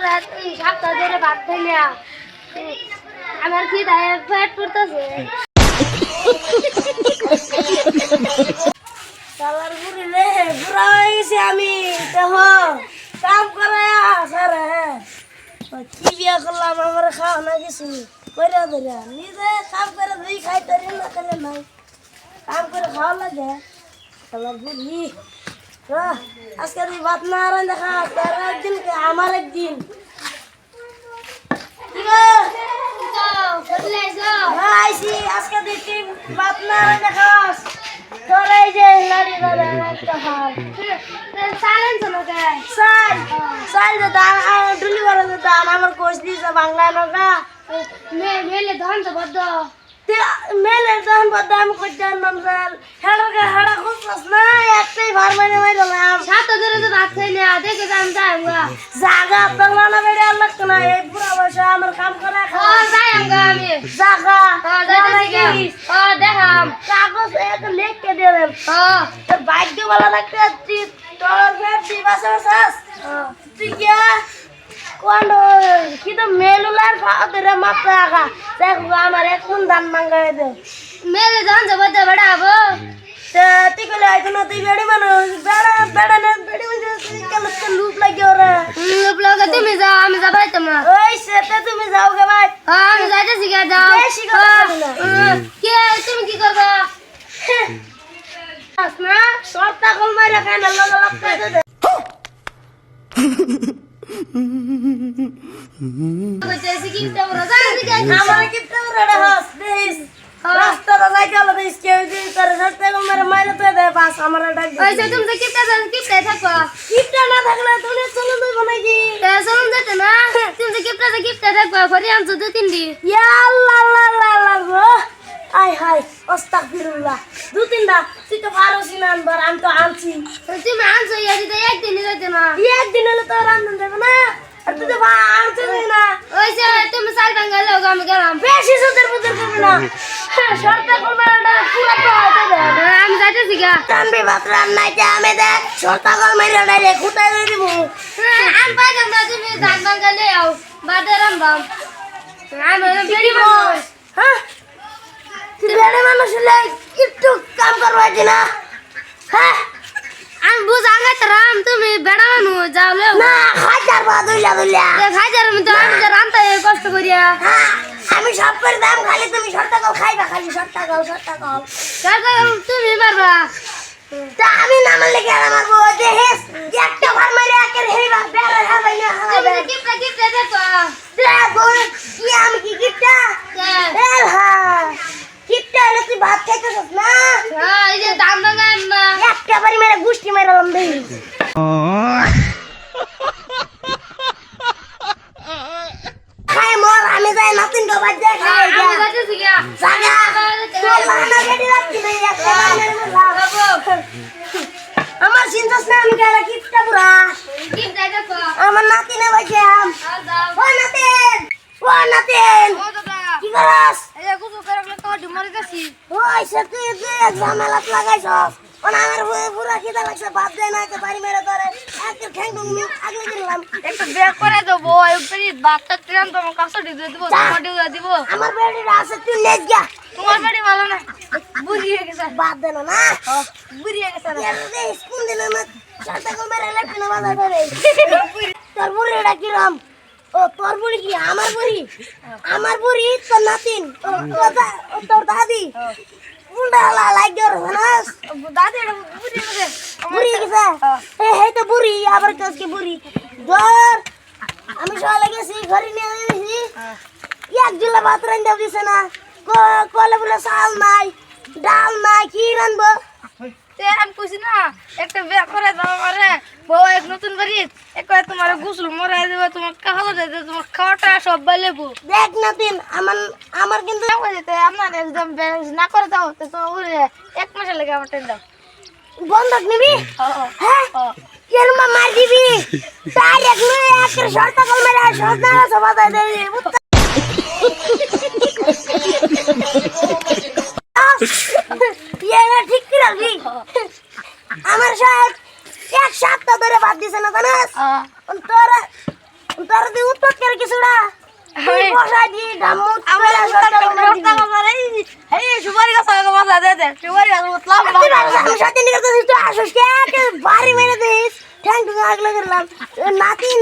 পুরা সপ্তাহ ধরে ভাত খাই না। আমার খিদায় পেট পুড়তেছে। শালার বুড়ি রে, বুড়া হয়ে গেছি আমি। দেখো কাম করে স্যার। কি বিয়া করলাম, আমার খাওয়া না কিছু করে ধরে নিজে কাম করে দুই খাইতে না খেলে নাই, কাম করে খাওয়া লাগে। শালার বুড়ি আজকে তুই ভাত না আর দেখা, তোর একদিন আমার একদিন। কি গো? আইসি আজকে তুই ভাত না আর দেখাস, তোর এই যে লাড়ি ধরে একটা হাল চালেন তো না কে? সাল সাল দে দান ডুলি করে দে দান আমার কোচ দিছে বাংলা নগা মেলে ধন তো বদ্ধ। তে মেলে দান বদাম কই জান নামজাল হেড়া হেড়া খুঁজছস না, একটাই ভার মানে মাইরালাম। সপ্তাহ ধরে তো ভাত খাই না, দেখে যাম যাইমগা। জাগা বাংলা না বেড়ে আল্লাহ না, এই বুড়া বয়সে আমার কাম করে ও যাইমগা আমি। জাগা যাইতেছি ও দেখাম। কাগজ এক লিখে দিলেন। তোর ভাগ্য ভালো লাগতে যাচ্ছি, তোর ফের দিবাস আসাস তুই গিয়া কোন কি তো মেলুলার ফাদের মাত্রা আগা দেখো আমার এক মন ধান মাঙ্গাই দে। মেলে ধন তো বদ্ধ বেড়াবো। তুই কইলে হয়তো না, তুই বেড়ি মানুষ বেড়া বেড়া না বেড়ি মানুষ কেন লুপ লাগে ওরা। লোকে তুমি যাও, আমি যাবাই তোমার। ওই সেটা তুমি যাও গে ভাই, আমি যাইতেছি গে, যাও। বেশি কথা বলো না। কে তুমি কি করবা? না সরতা কল মাইরা কেন লগা লাগতে দে। কইতেছি কি তোমরা যাইতে গে। আমার কি তোর রে হাস দেস রাস্তা রাই গেল দেস কেউ যে তোর সরতা কল মাইরা মাইরা তো দে বাস আমার ডাক দে। ওই যে তুমি যে কিপটা থাকবা। কিপটা না থাকলে তুমি চলে যাবে নাকি? চলুন যেতে না, তুমি যে কিপটা থাকবা, ঘরে আনছো 2-3 দিন। ইয়া আল্লাহ আল্লাহ আল্লাহ গো, আয় হায় আস্তাগফিরুল্লাহ। দু তিনটা তুই তো পারোস না আনবার, আমি তো আনছি। তুমি আনছো ইয়াদিতে একদিনই যাইতে না। একদিন হলে তো রান্ধন দেবে না, আর তুই তো আনছিস না। ওই যে তুমি চাল ভাঙ্গালে আমি গেলাম। বেশি সুদের বুদের করবি না, সরতা কল মাইরা পুরা তো হতে দে। আমি যাইতেছি গা। টানবি ভাত রান্নাইতে আমি দেখ সরতা কল মাইরা ডাইরে খুঁটাই দিয়ে দিব। আমি পাইলাম না, তুমি ধান ভাঙ্গালে আও বাদে রামবাম। আমি বেড়ি মানুষ। হ্যাঁ তুই বেড়ে মানুষ হলে একটু কাম করবাই না। হ্যাঁ আমি বুঝ আঙ্গাইতে রাম, তুমি বেড়া মানুষ যাও লেও। না হাজার বা দুইলা দুইলা। খাইজার আমি তো রামতে কষ্ট করিয়া। হ্যাঁ আমি সব করে দাম, খালি তুমি সরতা কল খাইবা, খালি সরতা কল সরতা কল। তুমি মারবা। তা আমি নাম লেগে আর আমার বউ দেহেস একটা ভার মারে একের হেবা বেড়া হাবাই না হাবাই। তুমি কিপটা থাকবা। দেখো কি আমি কি কিপটা এল হ্যাঁ কিপটা হলে তুই ভাত খাইতেছস না। হ্যাঁ এই যে ধান ভাঙ্গাই না। একটা বাড়ি মেরে গুষ্টি মেরালাম দেই। খাই মর আমি যাই নাতিন গো বাদ দে খাই যা। আমি যাইতেছি গা। জাগা তোর বানা গেডি রাখছি না একটা বানের মধ্যে। আমার চিন্তাস না, আমি গেলা কিপটা পুরা কিপটা থাকবা। আমার নাতিনে বাইছাম। যাও। ও নাতিন ও নাতিন ও দাদা, কি করস? এই যে কুকুর করে তো ডিমরে গেছি। ওই সে তুই যে ঝামেলাত লাগাইছস ওনা আমার পুরা খিদা লাগছে, ভাত দেয় না কে বাড়ি মেরে ধরে একটা ঠ্যাং ঢুঙ্গি আগলে দিলাম। একটু বের করে দেবো, একটু বাচ্চা ট্রেন তোমার কাছে দিয়ে দিব, তোমার দিয়ে দিব। আমার বেড়িটা আছে তুই লেজ গা। তোমার বাড়ি ভালো না, বুঝি হয়ে গেছে। ভাত দেন না বুড়ি হয়ে গেছে না। এর স্কুল দিলে না সাথে কো মেরে লেটনা বাজা ধরে। তোর বুড়িটা কিরম? ও তোর বুড়ি কি আমার বুড়ি? আমার বুড়ি তোর নাতিন ও তোর দাদি উল্টা লাগে রহনাস দাদি এটা বুড়ি হয়ে গেছে। বুড়ি গেছে। হে তো বুড়ি আবার কাজকে বুড়ি ধর। আমি সকালে গেছি ঘরে নিয়ে গেছি, এক জুলা ভাত রান্না দিছে না, কলে বলে চাল নাই ডাল নাই কি রানবো। আমি কইছি না একটা বিয়ে করে দাও আমারে, বউ এক নতুন বাড়ি একবার তোমার গোসল মরাই দেবো, তোমার খাওয়া দেবো, তোমার খাওয়াটা সব বাইলেবো। দেখ নাতিন আমার কিন্তু আপনার একদম না করে দাও তো তোমার 1 মাসের লেগে আমার টেন দাও। বন্ধক নিবি? হ্যাঁ কেরমা মার দিবি তাই এক নয় একের শর্তা কল মেরে শর্তা সবা দেয় দেবি। ইয়ে ঠিক করে রাখবি। আমার সাহেব 1 সপ্তাহ ধরে ভাত দিছে না জানাস? তোরা তোর দি উত্তর করে কিছুটা তুই বসা দি ডামু আমার রাস্তা করে এই সুপারি গাছ আমাকে মজা দে দে সুপারি গাছ উতলাম আমি সাথে নিয়ে গেছিস তুই আসিস কে বাড়ি মেরে দিস ঠ্যাং ঠুং আগলে করলাম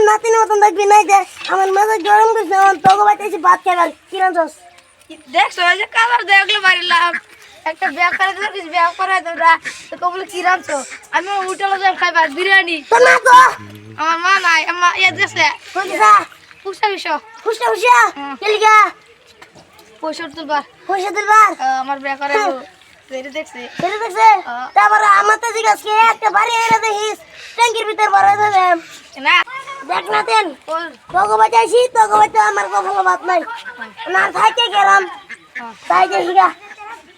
নাতিন মতন দেখবি নাই দে আমার মাথা গরম করছে আমার তোকে বাতাইছি ভাত খাবার কি রাঁধছস দেখছো যে কালার দেখলে বাড়িলাম একটা ব্যাগ করে দিলাম কিছু ব্যাগ করে তোমরা তো কবলে কি রাঁধছো আমি হোটেলে যাই খাইবা বিরিয়ানি তো না তো আমার মা নাই আমার ইয়ে দেশে কইছা পুষা বিষয় খুশটা খুশা কেলিকা পয়সা তুলবার পয়সা দিলবার আমার ব্যাগ করে সেটা দেখছি ছেড়ে দেখছে তারপর আমার তো জিজ্ঞাসা কে একটা বাড়ি এনে দেখিস ট্যাঙ্কির ভিতর ভরা দেবে না দেখ না তেন ওর তোকে বাঁচাইছি তোকে বাঁচা আমার কখনো বাদ নাই না থাইতে গেলাম তাই যে হিগা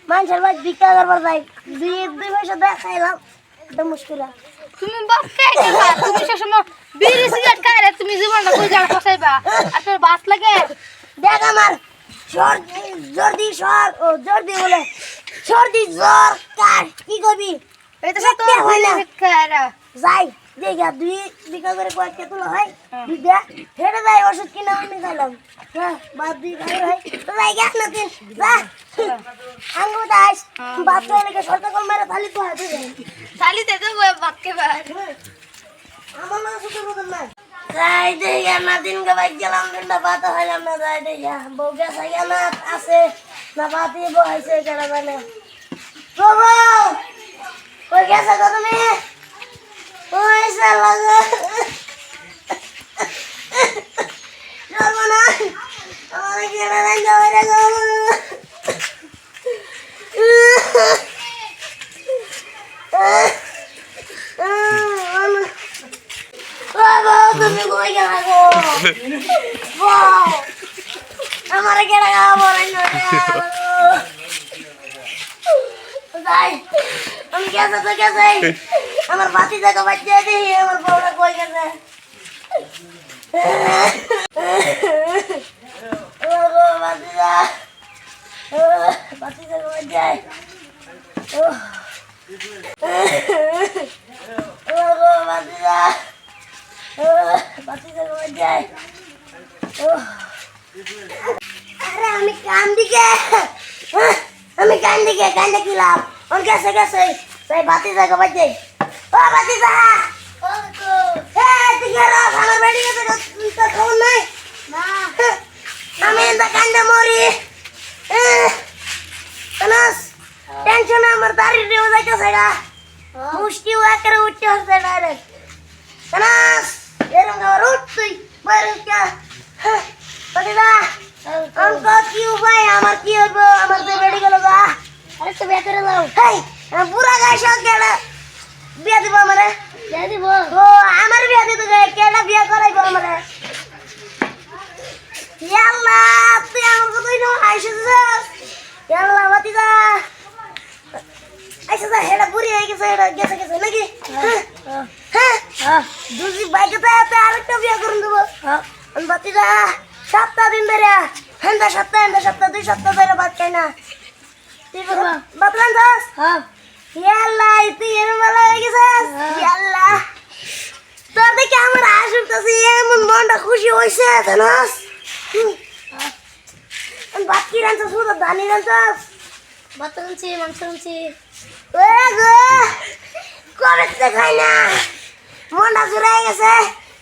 মানুষের বাড়ি ভিক্ষা করবার যাই দুই পয়সা দেয় খাইলাম এটা মুশকিল তুমি বাস খাই খাবা তুমি সবসময় বিড়ি সিগারেট খাইলে তুমি জীবনটা কই যাও ফসাইবা আর তোর বাস লাগে দেখ আমার সর্দি বলে সর্দি জ্বর কার কি করবি এই তো তো হয় না খায়রা যাই দেখা দুই বিঘা করে কয়েকটা তুলো হয় দুইটা হেঁটে যাই ওষুধ কিনে আমি খাইলাম হ্যাঁ বাদ দুই খাই হয় তো যাই গ্যাস না তিন যা আঙ্গু দাস বাদ তো এলাকা সরকার কল মারে থালি তো হাতে শালিতে তো বাদ খাইবা আমার না শুধু বদল না যাই দেখা না দিন গাবাই গেলাম দিনটা বাতা হইলাম না যাই দেখা বউ গেছে না আছে না বাতি বহাইছে কেনা জানে বাবা ওই গেছে কত মেয়ে ওই সালা চলবো না আমার কেনা নাই যাবে রে বাবা তুমি কই গেলা গো বাবা আমার কেনা খাবো রে যাই আমি গেছে তো গেছে আমার বাতি জায়গা বাচ্চা দিই আমার বউরা কই গেছে বাতি জায়গা বাচ্চায় বাতি জায়গা বাচ্চায় আরে আমি কান দিকে কান্দে কি লাভ ওর গেছে সেই বাতি জায়গা বাজে ও বাতি যা তুই রস আমার বেড়ি গেছে তোর খবর নাই না আমি এত কান্দে মরি কানাস টেনশন আমার দাড়ি রেও যাইতেছে গা মুষ্টি ওয়াকের উঠতে হচ্ছে ডাইরেক্ট কানাস এরকম খাবার উঠ তুই বাইরে কে বাতি যা অঙ্ক কি উপায় আমার কি হইবো আমার তো বেড়ি গেল গা আরেকটা বিয়ে করে দাও হেই বুড়া গায়ে সব গেল বিয়ে দিব আমারে বিয়ে দিব ও আমার বিয়ে দিতে যায় কেডা বিয়ে করাইবো আমারে ইয়াল্লা তুই আমার কতই না আইসছিস ইয়াল্লা বাতিদা আইসা হেডা বুড়ি হয়ে গেছে হেডা গেছে নাকি হ্যাঁ দুজি বাইকে তো আরেকটা বিয়ে করে দেবো বাতিদা সপ্তাহ দিন ধরে হেন্দা সপ্তাহ 2 সপ্তাহ ধরে বাদ খাই না তুই বাতলান দাস হ্যাঁ ইয়াল্লা তুই এমন ভালো হয়ে গেছিস ইয়াল্লা তোর দেখে আমার হাসি উঠতেছে এমন মনটা খুশি হয়েছে জানাস ভাত কি রাঁধছিস শুধু ধানি রাঁধছিস ভাত রাঁধছি মাংস রাঁধছি কবে থেকে খাই না মনটা জুড়ে গেছে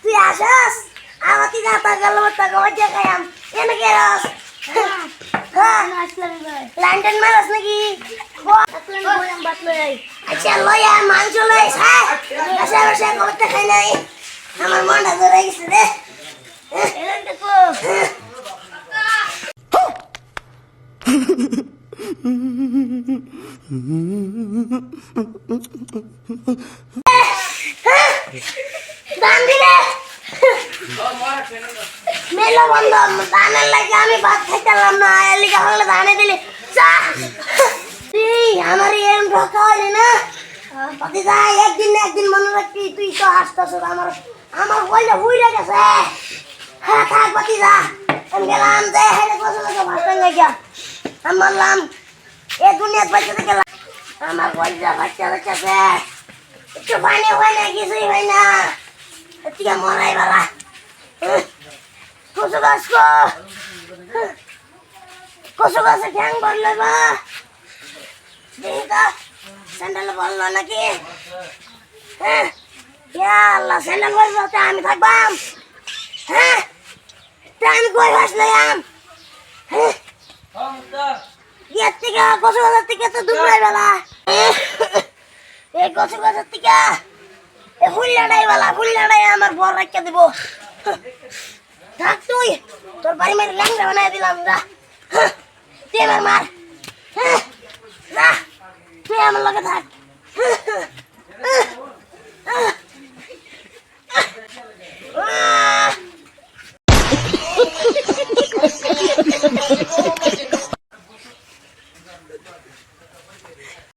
তুই আসিস আমার কি গাতা গেল টাকা বাজে খাইম এনে কে রস লন্ডন মারাস নাকি আচ্ছা লয়া মাংস লইস হ্যাঁ বসে করতে খাই নাই আমার মনটা ধরে গেছে রে দান দিলে মেলা বন্ধ ধানের লাগে আমি ভাত খাইতাম না এলিকা হলে ধানে দিলি চা আমার এরম ঢোকা হইলে না পাতি যা একদিন মনে রাখবি তুই তো আসতেছ আমার বইলে হুইরে গেছে হ্যাঁ থাক পাতি যা আমি গেলাম যে হেরে বসে ভাত ভেঙে গিয়া আমি বললাম এ দুনিয়ার বাচ্চাতে গেলাম আমার বইটা বাচ্চা একটু পানি হয় না কিছুই হয় না মরাই বালা কচু গাছ কচু গাছে ঠ্যাং বললে বা দেখি তো স্যান্ডেল বললো নাকি হ্যাঁ ইয়া আল্লাহ স্যান্ডেল বলবো তা আমি থাকবাম হ্যাঁ তা আমি কই ভাসলাম হ্যাঁ ইয়ের থেকে কচু গাছের থেকে তো দূর বেলা এই কচু গাছের থেকে এ ফুল্লাটাই আমার বর রাখা দিব থাক তুই তোর বাড়ি মেরে ল্যাংড়া বানাই দিলাম যা তুই আমার মার যা তুই আমার লগে থাক